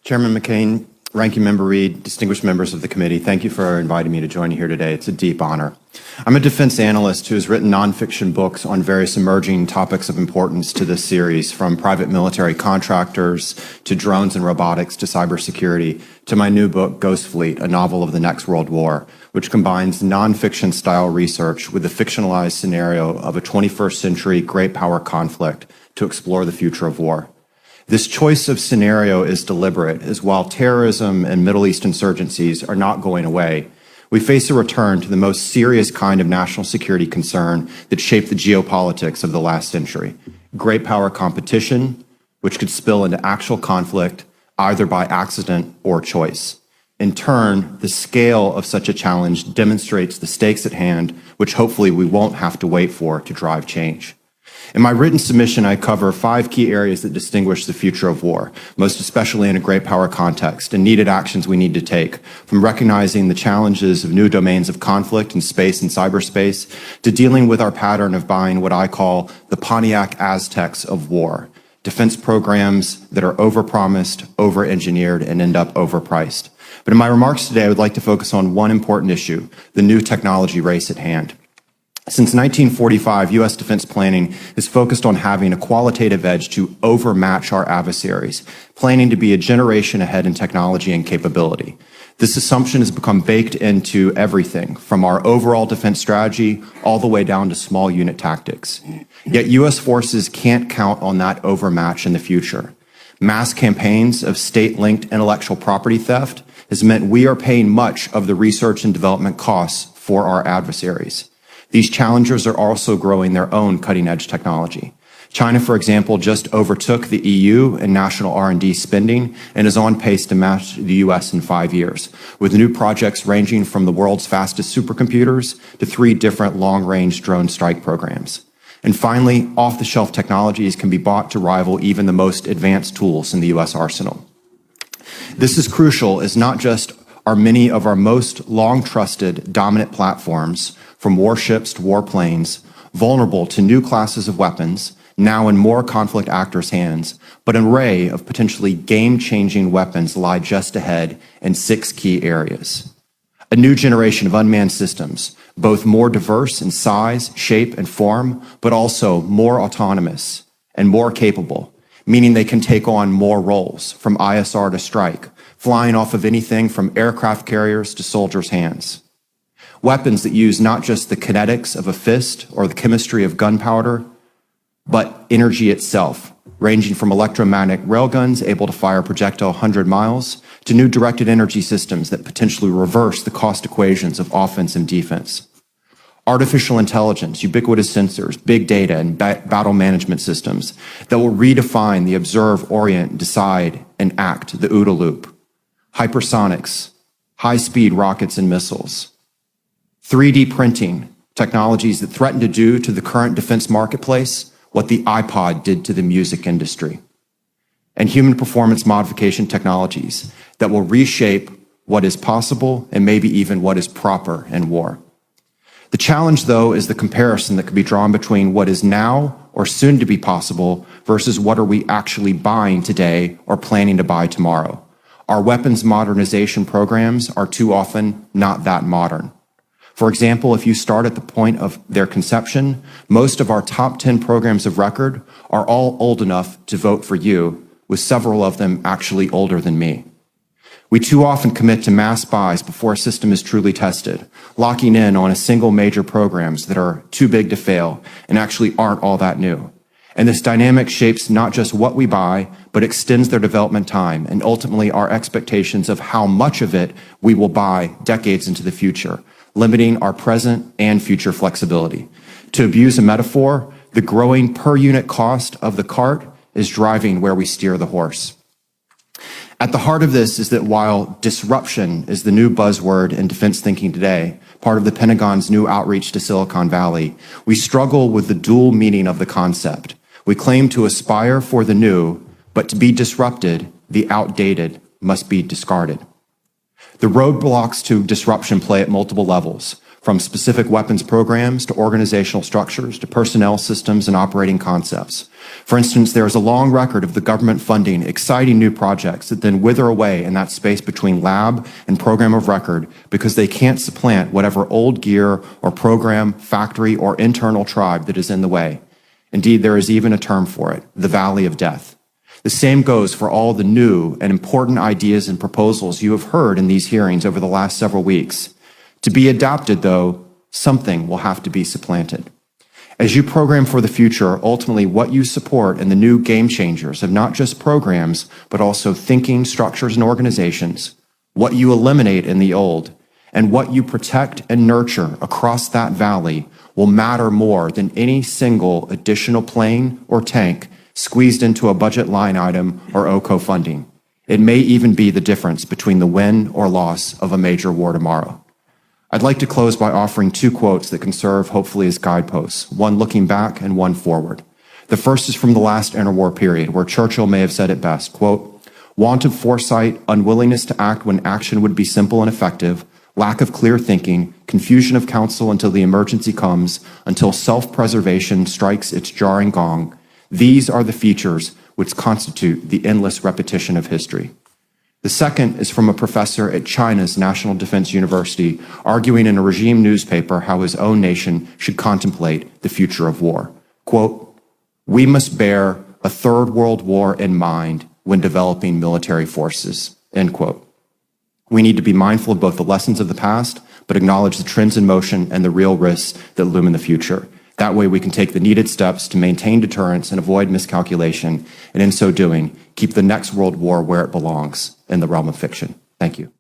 Chairman McCain, Ranking Member Reed, distinguished members of the committee, thank you for inviting me to join you here today. It's a deep honor. I'm a defense analyst who has written nonfiction books on various emerging topics of importance to this series, from private military contractors to drones and robotics to cybersecurity, to my new book, Ghost Fleet, a novel of the next world war, which combines nonfiction style research with the fictionalized scenario of a 21st century great power conflict to explore the future of war. This choice of scenario is deliberate, as while terrorism and Middle East insurgencies are not going away, we face a return to the most serious kind of national security concern that shaped the geopolitics of the last century: great power competition, which could spill into actual conflict either by accident or choice. In turn, the scale of such a challenge demonstrates the stakes at hand, which hopefully we won't have to wait for to drive change. In my written submission, I cover 5 key areas that distinguish the future of war, most especially in a great power context, and needed actions we need to take, from recognizing the challenges of new domains of conflict in space and cyberspace, to dealing with our pattern of buying what I call the Pontiac Aztecs of war, defense programs that are overpromised, over-engineered, and end up overpriced. But in my remarks today, I would like to focus on one important issue: the new technology race at hand. Since 1945, U.S. defense planning is focused on having a qualitative edge to overmatch our adversaries, planning to be a generation ahead in technology and capability. This assumption has become baked into everything, from our overall defense strategy all the way down to small unit tactics. Yet U.S. forces can't count on that overmatch in the future. Mass campaigns of state-linked intellectual property theft has meant we are paying much of the research and development costs for our adversaries. These challengers are also growing their own cutting-edge technology. China, for example, just overtook the EU in national R&D spending and is on pace to match the US in 5 years, with new projects ranging from the world's fastest supercomputers to 3 different long-range drone strike programs. And finally, off-the-shelf technologies can be bought to rival even the most advanced tools in the US arsenal. This is crucial, as not just are many of our most long-trusted dominant platforms, from warships to warplanes, vulnerable to new classes of weapons, now in more conflict actors' hands, but an array of potentially game-changing weapons lie just ahead in 6 key areas. A new generation of unmanned systems, both more diverse in size, shape, and form, but also more autonomous and more capable, meaning they can take on more roles, from ISR to strike, flying off of anything from aircraft carriers to soldiers' hands. Weapons that use not just the kinetics of a fist or the chemistry of gunpowder, but energy itself, ranging from electromagnetic railguns able to fire a projectile 100 miles to new directed energy systems that potentially reverse the cost equations of offense and defense. Artificial intelligence, ubiquitous sensors, big data, and battle management systems that will redefine the observe, orient, decide, and act, the OODA loop. Hypersonics, high-speed rockets and missiles. 3D printing, technologies that threaten to do to the current defense marketplace what the iPod did to the music industry. And human performance modification technologies that will reshape what is possible and maybe even what is proper in war. The challenge, though, is the comparison that can be drawn between what is now or soon to be possible versus what are we actually buying today or planning to buy tomorrow. Our weapons modernization programs are too often not that modern. For example, if you start at the point of their conception, most of our top 10 programs of record are all old enough to vote for you, with several of them actually older than me. We too often commit to mass buys before a system is truly tested, locking in on a single major programs that are too big to fail and actually aren't all that new. And this dynamic shapes not just what we buy, but extends their development time and ultimately our expectations of how much of it we will buy decades into the future, limiting our present and future flexibility. To abuse a metaphor, the growing per unit cost of the cart is driving where we steer the horse. At the heart of this is that while disruption is the new buzzword in defense thinking today, part of the Pentagon's new outreach to Silicon Valley, we struggle with the dual meaning of the concept. We claim to aspire for the new, but to be disrupted, the outdated must be discarded. The roadblocks to disruption play at multiple levels, from specific weapons programs to organizational structures to personnel systems and operating concepts. For instance, there is a long record of the government funding exciting new projects that then wither away in that space between lab and program of record because they can't supplant whatever old gear or program, factory, or internal tribe that is in the way. Indeed, there is even a term for it, the Valley of Death. The same goes for all the new and important ideas and proposals you have heard in these hearings over the last several weeks. To be adopted, though, something will have to be supplanted. As you program for the future, ultimately what you support in the new game changers of not just programs, but also thinking, structures, and organizations, what you eliminate in the old, and what you protect and nurture across that valley will matter more than any single additional plane or tank squeezed into a budget line item or OCO funding. It may even be the difference between the win or loss of a major war tomorrow. I'd like to close by offering two quotes that can serve hopefully as guideposts, one looking back and one forward. The first is from the last interwar period, where Churchill may have said it best, quote, "Want of foresight, unwillingness to act when action would be simple and effective, lack of clear thinking, confusion of counsel until the emergency comes, until self-preservation strikes its jarring gong. These are the features which constitute the endless repetition of history." The second is from a professor at China's National Defense University arguing in a regime newspaper how his own nation should contemplate the future of war. Quote, "We must bear a third world war in mind when developing military forces." End quote. We need to be mindful of both the lessons of the past, but acknowledge the trends in motion and the real risks that loom in the future. That way we can take the needed steps to maintain deterrence and avoid miscalculation, and in so doing, keep the next world war where it belongs, in the realm of fiction. Thank you.